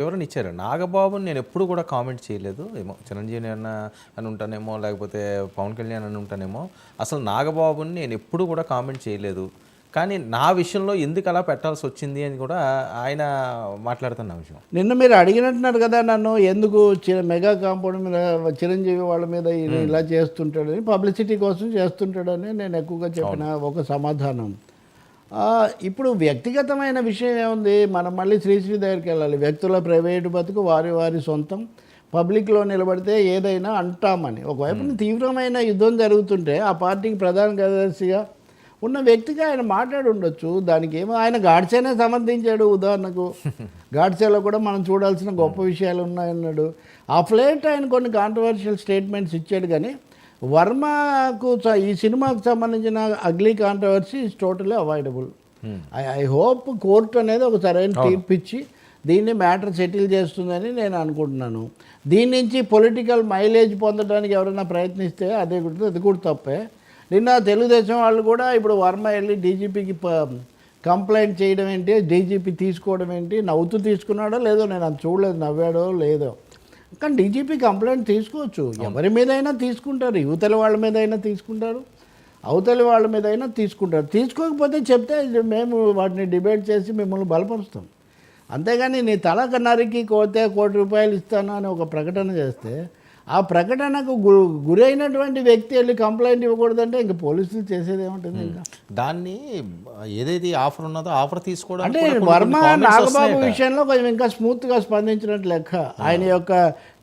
వివరణ ఇచ్చారు. నాగబాబుని నేనెప్పుడు కూడా కామెంట్ చేయలేదు. ఏమో చిరంజీవిని అన్నా అని ఉంటానేమో, లేకపోతే పవన్ కళ్యాణ్ అని ఉంటానేమో. అసలు నాగబాబుని నేనెప్పుడు కూడా కామెంట్ చేయలేదు. కానీ నా విషయంలో ఎందుకలా పెట్టాల్సొచ్చింది అని కూడా ఆయన మాట్లాడుతున్న విషయం. నిన్న మీరు అడిగినట్టున్నారు కదా నన్ను, ఎందుకు మెగా కాంపౌండ్ మీద చిరంజీవి వాళ్ళ మీద ఈయన ఇలా చేస్తుంటాడని, పబ్లిసిటీ కోసం చేస్తుంటాడని నేను ఎక్కువగా చెప్పిన ఒక సమాధానం. ఇప్పుడు వ్యక్తిగతమైన విషయం ఏముంది, మనం మళ్ళీ శ్రీశ్రీ దగ్గరికి వెళ్ళాలి. వ్యక్తుల ప్రైవేటు బతుకు వారి వారి సొంతం, పబ్లిక్లో నిలబడితే ఏదైనా అంటామని. ఒకవైపు తీవ్రమైన యుద్ధం జరుగుతుంటే ఆ పార్టీకి ప్రధాన కార్యదర్శిగా ఉన్న వ్యక్తిగా ఆయన మాట్లాడి ఉండొచ్చు. దానికి ఏమో ఆయన గాడ్సేనే సమర్థించాడు. ఉదాహరణకు గాడ్సేలో కూడా మనం చూడాల్సిన గొప్ప విషయాలు ఉన్నాయన్నాడు. ఆఫ్ లేట్ ఆయన కొన్ని కాంట్రవర్షియల్ స్టేట్మెంట్స్ ఇచ్చాడు. కానీ వర్మకు ఈ సినిమాకు సంబంధించిన ugly controversy is totally avoidable. I hope court అనేది ఒక సరైన తీర్పు ఇచ్చి దీన్ని మ్యాటర్ సెటిల్ చేస్తుందని నేను అనుకుంటున్నాను. దీని నుంచి పొలిటికల్ మైలేజ్ పొందడానికి ఎవరైనా ప్రయత్నిస్తే అది కూడా తప్పే. నిన్న తెలుగుదేశం వాళ్ళు కూడా ఇప్పుడు వర్మ వెళ్ళి డీజీపీకి కంప్లైంట్ చేయడం ఏంటి, డీజీపీ తీసుకోవడం ఏంటి, నవ్వుతూ తీసుకున్నాడో లేదో నేను అది చూడలేదు, నవ్వాడో లేదో. కానీ డీజీపీ కంప్లైంట్ తీసుకోవచ్చు, ఎవరి మీద అయినా తీసుకుంటారు. యువతల వాళ్ళ మీద అయినా తీసుకుంటారు, అవతలి వాళ్ళ మీద అయినా తీసుకుంటారు. తీసుకోకపోతే చెప్తే మేము వాటిని డిబేట్ చేసి మిమ్మల్ని బలపరుస్తాం. అంతేగాని నీ తల నరికి కోతే ₹1 కోటి ఇస్తాను అని ఒక ప్రకటన చేస్తే ఆ ప్రకటనకు గురైనటువంటి వ్యక్తి వెళ్ళి కంప్లైంట్ ఇవ్వకూడదంటే ఇంకా పోలీసులు చేసేది ఏముంటుంది? ఇంకా దాన్ని ఏదైతే ఆఫర్ ఉన్నదో ఆఫర్ తీసుకోవడం అంటే వర్మ నాగబాబు విషయంలో కొంచెం ఇంకా స్మూత్గా స్పందించినట్టు లెక్క. ఆయన యొక్క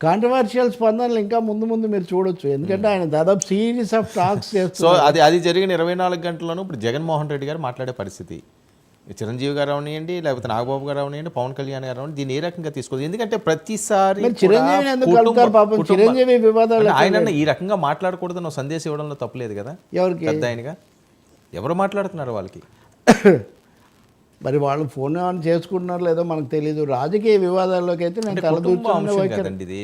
కాంట్రవర్షియల్ స్పందనలు ఇంకా ముందు మీరు చూడొచ్చు. ఎందుకంటే ఆయన దాదాపు సిరీస్ ఆఫ్ టాక్స్ చేస్తారు. సో అది జరిగిన 24 గంటల్లోనూ ఇప్పుడు జగన్మోహన్ రెడ్డి గారు మాట్లాడే పరిస్థితి, చిరంజీవి గారు అవనియండి, లేకపోతే నాగబాబు గారు అవనియండి, పవన్ కళ్యాణ్ గారు అవనియండి, దీన్ని ఏ రకంగా తీసుకోదు? ఎందుకంటే ప్రతిసారి చిరంజీవి వివాదాలు ఆయన ఈ రకంగా మాట్లాడకూడదని సందేశం ఇవ్వడంలో తప్పలేదు కదా. ఎవరికి? పెద్ద ఆయనగా ఎవరు మాట్లాడుతున్నారు వాళ్ళకి? మరి వాళ్ళు ఫోన్ ఆన్ చేసుకుంటున్నారు లేదో మనకు తెలియదు. రాజకీయ వివాదాల్లోకి అయితే నేను కదండి, ఇది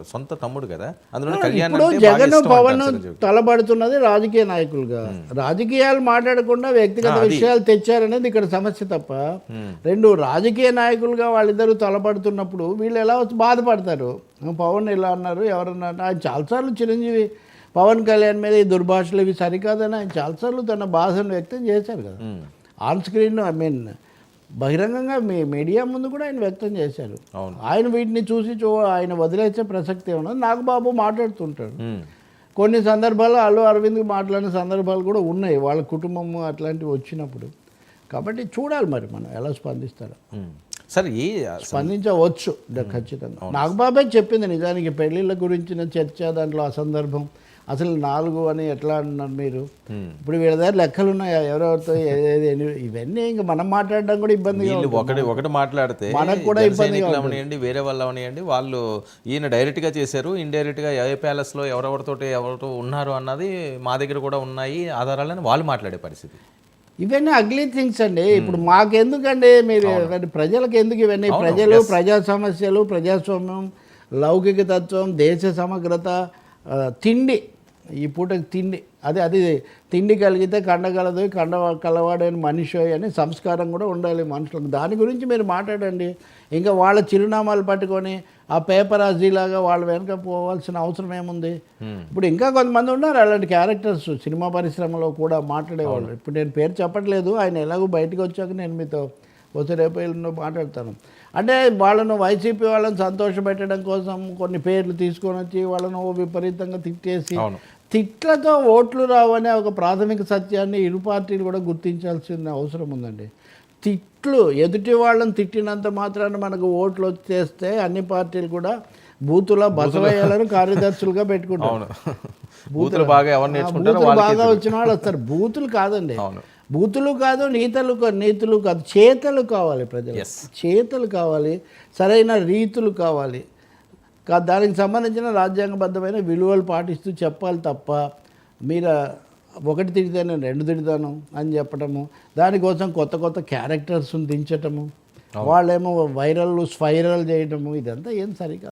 సొంత తమ్ముడు కదా. అందులో జగన్ పవన్ తలబడుతున్నది రాజకీయ నాయకులుగా. రాజకీయాలు మాట్లాడకుండా వ్యక్తిగత విషయాలు తెచ్చారనేది ఇక్కడ సమస్య తప్ప, రెండు రాజకీయ నాయకులుగా వాళ్ళిద్దరూ తలబడుతున్నప్పుడు వీళ్ళు ఎలా బాధపడతారు. పవన్ ఇలా అన్నారు, ఎవరన్నా ఆయన చాలాసార్లు చిరంజీవి పవన్ కళ్యాణ్ మీద ఈ దుర్భాషలు ఇవి సరికాదని ఆయన చాలాసార్లు తన బాధను వ్యక్తం చేశారు కదా. ఆన్ స్క్రీన్ బహిరంగంగా మీడియా ముందు కూడా ఆయన వ్యక్తం చేశారు. ఆయన వీటిని చూసి ఆయన వదిలేసే ప్రసక్తి ఏమన్నా. నాగబాబు మాట్లాడుతుంటాడు. కొన్ని సందర్భాల్లో అల్లు అరవింద్ మాట్లాడిన సందర్భాలు కూడా ఉన్నాయి వాళ్ళ కుటుంబము అట్లాంటివి వచ్చినప్పుడు. కాబట్టి చూడాలి మరి మనం ఎలా స్పందిస్తారో. సరే, స్పందించవచ్చు ఖచ్చితంగా. నాగబాబే చెప్పింది నిజానికి పెళ్ళిళ్ళ గురించిన చర్చ, దాంట్లో అసందర్భం. అసలు 4 అని ఎట్లా అన్నారు మీరు? ఇప్పుడు వీళ్ళ దగ్గర లెక్కలు ఉన్నాయా ఎవరెవరితో ఇవన్నీ ఇంకా మనం మాట్లాడడం కూడా ఇబ్బందిగా. ఒకటి మాట్లాడితే మనకు కూడా ఇబ్బంది అవనియండి, వేరే వాళ్ళు అవనియండి, వాళ్ళు ఈయన డైరెక్ట్గా చేశారు, ఇండైరెక్ట్గా ఏ ప్యాలెస్లో ఎవరితో ఉన్నారు అన్నది మా దగ్గర కూడా ఉన్నాయి ఆధారాలని వాళ్ళు మాట్లాడే పరిస్థితి. ఇవన్నీ అగ్లీ థింగ్స్ అండి. ఇప్పుడు మాకెందుకండి, మీరు ప్రజలకు ఎందుకు ఇవన్నీ? ప్రజలు, ప్రజా సమస్యలు, ప్రజాస్వామ్యం, లౌకిక తత్వం, దేశ సమగ్రత, తిండి, ఈ పూటకి తిండి, అది తిండి కలిగితే కండగలదు, కలవాడని మనిషి అని సంస్కారం కూడా ఉండాలి మనుషులకు. దాని గురించి మీరు మాట్లాడండి. ఇంకా వాళ్ళ చిరునామాలు పట్టుకొని ఆ పేపరాజీలాగా వాళ్ళ వెనక పోవాల్సిన అవసరం ఏముంది? ఇప్పుడు ఇంకా కొంతమంది ఉన్నారు అలాంటి క్యారెక్టర్స్ సినిమా పరిశ్రమలో కూడా మాట్లాడేవాళ్ళు. ఇప్పుడు నేను పేరు చెప్పట్లేదు, ఆయన ఎలాగో బయటకు వచ్చాక నేను మీతో రేపు ఎల్లుండో మాట్లాడతాను. అంటే వాళ్ళను వైసీపీ వాళ్ళని సంతోషపెట్టడం కోసం కొన్ని పేర్లు తీసుకొని వచ్చి వాళ్ళను విపరీతంగా తిట్టేసి, తిట్లతో ఓట్లు రావనే ఒక ప్రాథమిక సత్యాన్ని ఇరు పార్టీలు కూడా గుర్తించాల్సిన అవసరం ఉందండి. తిట్లు, ఎదుటి వాళ్ళని తిట్టినంత మాత్రాన మనకు ఓట్లు వచ్చేస్తే అన్ని పార్టీలు కూడా బూతుల బసవయ్యాలను కార్యదర్శులుగా పెట్టుకుంటారు. బూతులు బాగా వచ్చిన వాళ్ళు వస్తారు. బూతులు కాదండి, బూతులు కాదు, నీతులు కాదు, చేతలు కావాలి. ప్రజలు చేతలు కావాలి, సరైన రీతులు కావాలి. దానికి సంబంధించిన రాజ్యాంగబద్ధమైన విలువలు పాటిస్తూ చెప్పాలి తప్ప మీరు ఒకటి తిడితే నేను 2 తిడతాను అని చెప్పటము, దానికోసం కొత్త క్యారెక్టర్స్ని దించటము, వాళ్ళేమో వైరల్ స్పైరల్ చేయటము, ఇదంతా ఏం సరికాదు.